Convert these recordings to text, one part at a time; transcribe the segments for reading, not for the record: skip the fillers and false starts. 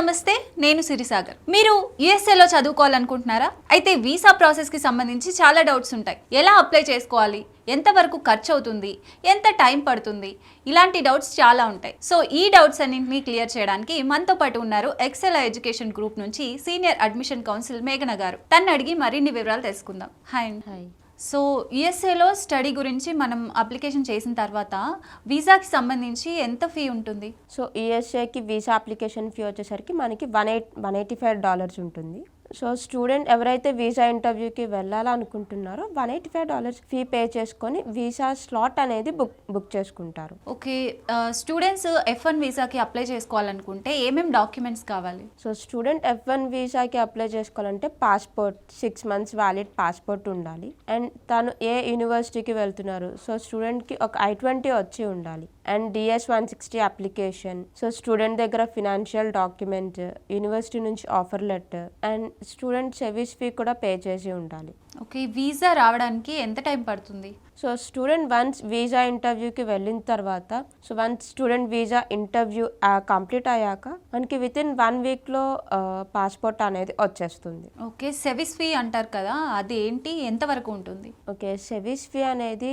నమస్తే, నేను సిరిసాగర్. మీరు యుఎస్ఏలో చదువుకోవాలనుకుంటున్నారా? అయితే వీసా ప్రాసెస్కి సంబంధించి చాలా డౌట్స్ ఉంటాయి. ఎలా అప్లై చేసుకోవాలి, ఎంతవరకు ఖర్చు అవుతుంది, ఎంత టైం పడుతుంది, ఇలాంటి డౌట్స్ చాలా ఉంటాయి. సో ఈ డౌట్స్ అన్నింటినీ క్లియర్ చేయడానికి మనతో పాటు ఉన్నారు ఎక్సెల్ ఎడ్యుకేషన్ గ్రూప్ నుంచి సీనియర్ అడ్మిషన్ కౌన్సిల్ మేఘన గారు. తను అడిగి మరిన్ని వివరాలు తెలుసుకుందాం. హాయ్. సో యుఎస్ఏలో స్టడీ గురించి మనం అప్లికేషన్ చేసిన తర్వాత వీసాకి సంబంధించి ఎంత ఫీ ఉంటుంది? సో యుఎస్ఏకి వీసా అప్లికేషన్ ఫీ వచ్చేసరికి మనకి $185 ఉంటుంది. సో స్టూడెంట్ ఎవరైతే వీసా ఇంటర్వ్యూకి వెళ్ళాలనుకుంటున్నారో $185 ఫీ పే చేసుకొని వీసా స్లాట్ అనేది బుక్ చేసుకుంటారు. ఓకే, స్టూడెంట్స్ F1 వీసాకి అప్లై చేసుకోవాలనుకుంటే ఏమేమి డాక్యుమెంట్స్ కావాలి? సో స్టూడెంట్ F1 వీసాకి అప్లై చేసుకోవాలంటే పాస్పోర్ట్, 6 months వ్యాలిడ్ పాస్పోర్ట్ ఉండాలి. అండ్ తను ఏ యూనివర్సిటీకి వెళ్తున్నారు, సో స్టూడెంట్కి ఒక I-20 వచ్చి ఉండాలి. And DS-160 application, so student దగ్గర ఫినాన్షియల్ డాక్యుమెంట్, యూనివర్సిటీ నుంచి offer letter and student service fee కూడా పే చేసి ఉండాలి. ఓకే, వీసా రావడానికి ఎంత టైం పడుతుంది? సో స్టూడెంట్ వన్స్ వీసా ఇంటర్వ్యూకి వెళ్ళిన తర్వాత, so once student visa interview complete అయ్యాక మనకి వితిన్ 1 weekలో పాస్పోర్ట్ అనేది వచ్చేస్తుంది. ఓకే, సర్వీస్ ఫీ అంటారు కదా, అది ఏంటి, ఎంతవరకు ఉంటుంది? ఓకే, సర్వీస్ ఫీ అనేది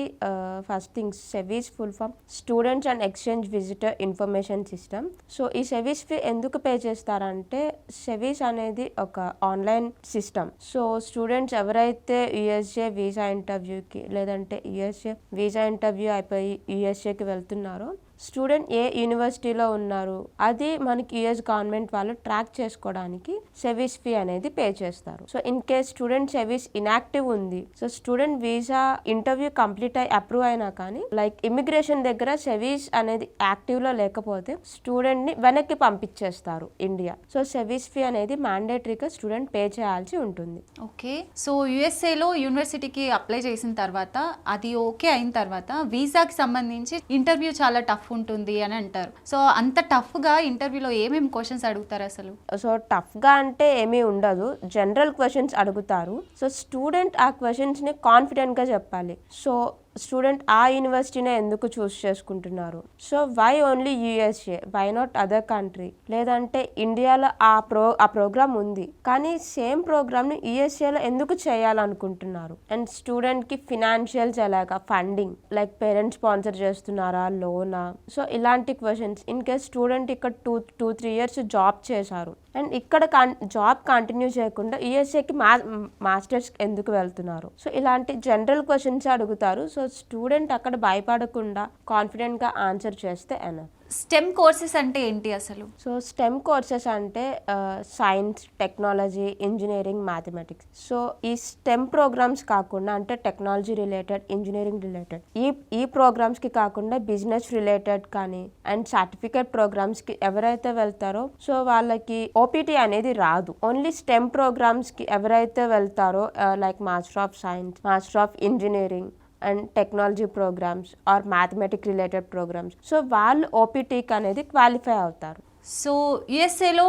first thing, service full form students and exchange visitor information system. So ఈ సర్వీస్ ఫీ ఎందుకు పే చేస్తారంటే, సర్వీస్ అనేది ఒక ఆన్లైన్ సిస్టమ్. సో స్టూడెంట్స్ ఎవరైతే యుఎస్ఏ వీసా ఇంటర్వ్యూకి లేదంటే యుఎస్ఏ వీసా ఇంటర్వ్యూ అయిపోయి యుఎస్ఏకి వెళ్తున్నారో, స్టూడెంట్ ఏ యూనివర్సిటీలో ఉన్నారు అది మనకి యుఎస్ గవర్నమెంట్ వాళ్ళు ట్రాక్ చేసుకోవడానికి సర్వీస్ ఫీ అనేది పే చేస్తారు. So in case student service inactive ఉంది, so student visa interview complete అయి అప్రూవ్ అయినా కానీ లైక్ ఇమిగ్రేషన్ దగ్గర సర్వీస్ అనేది యాక్టివ్ లో లేకపోతే స్టూడెంట్ ని వెనక్కి పంపించేస్తారు ఇండియా. సో సర్వీస్ ఫీ అనేది మ్యాండేటరీగా స్టూడెంట్ పే చేయాల్సి ఉంటుంది. ఓకే, సో యుఎస్ఏలో యూనివర్సిటీకి అప్లై చేసిన తర్వాత అది ఓకే అయిన తర్వాత వీసాకి సంబంధించి ఇంటర్వ్యూ చాలా టఫ్ ఉంటుంది అని అంటారు. సో అంత టఫ్ గా ఇంటర్వ్యూలో ఏమేమి క్వశ్చన్స్ అడుగుతారు అసలు? సో టఫ్ గా అంటే ఏమీ ఉండదు, జనరల్ క్వశ్చన్స్ అడుగుతారు. సో స్టూడెంట్ ఆ క్వశ్చన్స్ ని కాన్ఫిడెంట్ గా చెప్పాలి. సో స్టూడెంట్ ఆ యూనివర్సిటీనే ఎందుకు చూస్ చేసుకుంటున్నారు, so why only USA, why not other country, లేదంటే ఇండియాలో ఆ ప్రోగ్రామ్ ఉంది కానీ సేమ్ ప్రోగ్రామ్ని యుఎస్ఏలో ఎందుకు చేయాలనుకుంటున్నారు. అండ్ స్టూడెంట్కి ఫినాన్షియల్స్ ఎలాగా, ఫండింగ్ లైక్ పేరెంట్స్ స్పాన్సర్ చేస్తున్నారా, లోనా, సో ఇలాంటి క్వశ్చన్స్. ఇన్ కేస్ స్టూడెంట్ ఇక్కడ 2-3 years జాబ్ చేశారు అండ్ ఇక్కడ జాబ్ కంటిన్యూ చేయకుండా యుఎస్ఏకి మాస్టర్స్ ఎందుకు వెళ్తున్నారు, సో ఇలాంటి జనరల్ క్వశ్చన్స్ అడుగుతారు. సో స్టూడెంట్ అక్కడ భయపడకుండా కాన్ఫిడెంట్ గా ఆన్సర్ చేస్తే ఎనఫ్. స్టెమ్ కోర్సెస్ అంటే ఏంటి అసలు? సో స్టెమ్ కోర్సెస్ అంటే science, technology, engineering, mathematics. So ఈ స్టెమ్ ప్రోగ్రామ్స్ కాకుండా అంటే టెక్నాలజీ రిలేటెడ్, ఇంజనీరింగ్ రిలేటెడ్ ఈ ప్రోగ్రామ్స్ కి కాకుండా బిజినెస్ రిలేటెడ్ కానీ అండ్ సర్టిఫికేట్ ప్రోగ్రామ్స్ కి ఎవరైతే వెళ్తారో సో వాళ్ళకి ఓపీటీ అనేది రాదు. ఓన్లీ స్టెమ్ ప్రోగ్రామ్స్ కి ఎవరైతే వెళ్తారో like master of science, master of engineering and technology programmes or mathematic related programmes, so వాళ్ళు ఓపీటీకి అనేది క్వాలిఫై అవుతారు. సో యుఎస్ఏలో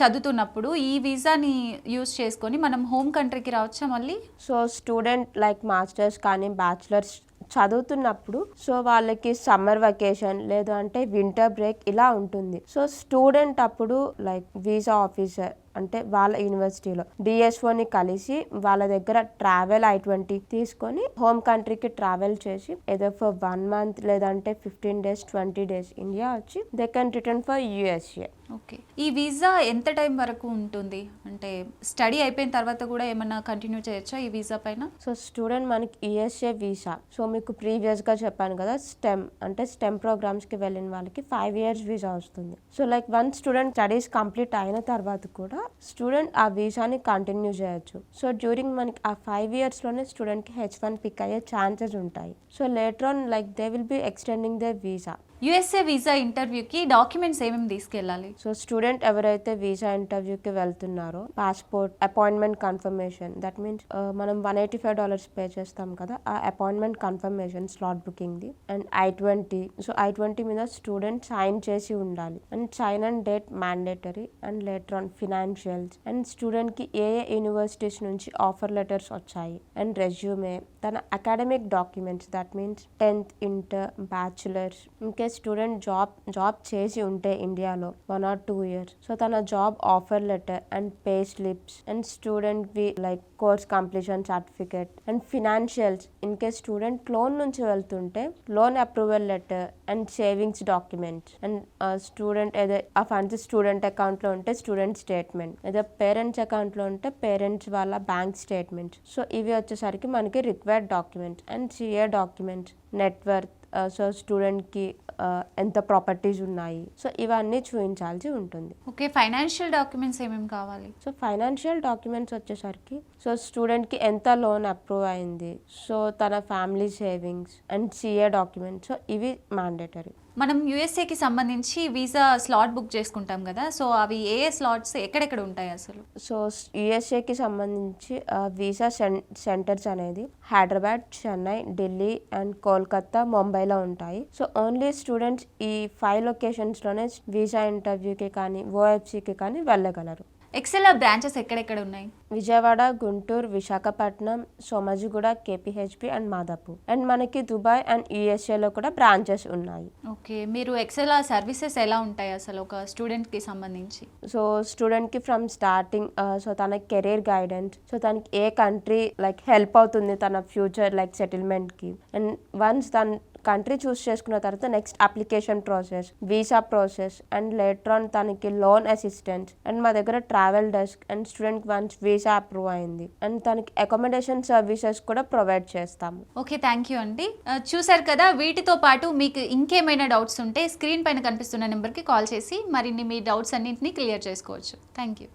చదువుతున్నప్పుడు ఈ వీసాని యూజ్ చేసుకొని మనం హోమ్ కంట్రీకి రావచ్చా మళ్ళీ? సో స్టూడెంట్ లైక్ మాస్టర్స్ కానీ బ్యాచిలర్స్ చదువుతున్నప్పుడు సో వాళ్ళకి సమ్మర్ వెకేషన్ లేదు అంటే వింటర్ బ్రేక్ ఇలా ఉంటుంది. సో స్టూడెంట్ అప్పుడు లైక్ వీసా ఆఫీసర్ అంటే వాళ్ళ యూనివర్సిటీలో డిఎస్ఓని కలిసి వాళ్ళ దగ్గర ట్రావెల్ I-20 తీసుకొని హోమ్ కంట్రీకి ట్రావెల్ చేసి ఏదో ఫర్ 1 month లేదంటే 15 days 20 days ఇండియా వచ్చి they can return for USA. Okay, ఈ వీసా ఎంత టైం వరకు ఉంటుంది, అంటే స్టడీ అయిపోయిన తర్వాత కూడా ఏమన్నా కంటిన్యూ చేయొచ్చా ఈ వీసా పైన? సో స్టూడెంట్ మనకి యుఎస్ఏ వీసా, సో మీకు ప్రీవియస్గా చెప్పాను కదా స్టెమ్ ప్రోగ్రామ్స్కి వెళ్ళిన వాళ్ళకి 5 years వీసా వస్తుంది. So like one student studies complete అయిన తర్వాత కూడా స్టూడెంట్ ఆ వీసాని కంటిన్యూ చేయొచ్చు. సో డ్యూరింగ్ మనకి ఆ 5 yearsలోనే స్టూడెంట్కి H1 పిక్ అయ్యే ఛాన్సెస్ ఉంటాయి. So later on like they will be extending the visa. USA visa ఇంటర్వ్యూకి డాక్యుమెంట్స్ ఏమేమి తీసుకెళ్ళాలి? సో స్టూడెంట్ ఎవరైతే వీసా ఇంటర్వ్యూకి వెళ్తున్నారో passport, appointment confirmation, that means మనం $185 పే చేస్తాం కదా, ఆ అపాయింట్మెంట్ కన్ఫర్మేషన్ స్లాట్ బుకింగ్ది. అండ్ I-20, సో I-20 మీద స్టూడెంట్ సైన్ చేసి ఉండాలి. And sign and date mandatory. And later on financials and స్టూడెంట్కి ఏ యూనివర్సిటీస్ నుంచి ఆఫర్ లెటర్స్ వచ్చాయి అండ్ రెజ్యూమే, తన academic documents, that means 10th, inter, bachelors. In case student job చేసి ఉంటే ఇండియాలో 1 or 2 years, సో తన job offer letter and pay slips and student వి like course completion certificate and financials, in case student loan నుంచి వెళ్తుంటే loan approval letter and savings documents and student ఏదో ఆ funds student అకౌంట్లో ఉంటే student statement, ఏదో parents అకౌంట్లో ఉంటే పేరెంట్స్ వాళ్ళ బ్యాంక్ స్టేట్మెంట్స్. సో ఇవి వచ్చేసరికి మనకి required documents and CA documents, network, so స్టూడెంట్కి ఎంత ప్రాపర్టీస్ ఉన్నాయి, సో ఇవన్నీ చూపించాల్సి ఉంటుంది. ఓకే, ఫైనాన్షియల్ డాక్యుమెంట్స్ ఏమేమి కావాలి? సో ఫైనాన్షియల్ డాక్యుమెంట్స్ వచ్చేసరికి సో స్టూడెంట్కి ఎంత లోన్ అప్రూవ్ అయింది, సో తన family savings and CA documents, so ఇవి మ్యాండేటరీ. మనం యూఎస్ఏకి సంబంధించి వీసా స్లాట్ బుక్ చేసుకుంటాం కదా, సో అవి ఏ స్లాట్స్ ఎక్కడెక్కడ ఉంటాయి అసలు? సో యుఎస్ఏకి సంబంధించి వీసా సెంటర్స్ అనేది హైదరాబాద్, చెన్నై, ఢిల్లీ అండ్ కోల్కతా, ముంబైలో ఉంటాయి. సో ఓన్లీ స్టూడెంట్స్ ఈ 5 లొకేషన్స్లోనే వీసా ఇంటర్వ్యూకి కానీ ఓఎఫ్సీకి కానీ వెళ్ళగలరు. ఎక్సెల్ బ్రాంచెస్ ఎక్కడెక్కడ ఉన్నాయి? విజయవాడ, గుంటూరు, విశాఖపట్నం, సోమాజిగూడ, కేపీహెచ్పి అండ్ మాదాపూర్, అండ్ మనకి దుబాయ్ అండ్ యుఎస్ఏలో కూడా బ్రాంచెస్ ఉన్నాయి. ఓకే, మీరు ఎక్సెల్ సర్వీసెస్ ఎలా ఉంటాయి అసలు ఒక స్టూడెంట్కి సంబంధించి? సో స్టూడెంట్కి ఫ్రమ్ స్టార్టింగ్ సో తన కెరీర్ గైడెన్స్, సో తనకి ఏ కంట్రీ లైక్ హెల్ప్ అవుతుంది తన ఫ్యూచర్ లైక్ సెటిల్మెంట్కి, అండ్ వన్స్ తన కంట్రీ చూస్ చేసుకున్న తర్వాత next application process, visa process and later on తనకి లోన్ అసిస్టెన్స్, అండ్ మా దగ్గర travel desk and student once visa approve అయింది అండ్ తనకి అకామిడేషన్ సర్వీసెస్ కూడా ప్రొవైడ్ చేస్తాము. ఓకే, థ్యాంక్ యూ అండి. చూసారు కదా, వీటితో పాటు మీకు ఇంకేమైనా డౌట్స్ ఉంటే స్క్రీన్ పైన కనిపిస్తున్న నెంబర్కి కాల్ చేసి మరిన్ని మీ డౌట్స్ అన్నింటినీ క్లియర్ చేసుకోవచ్చు. Thank you.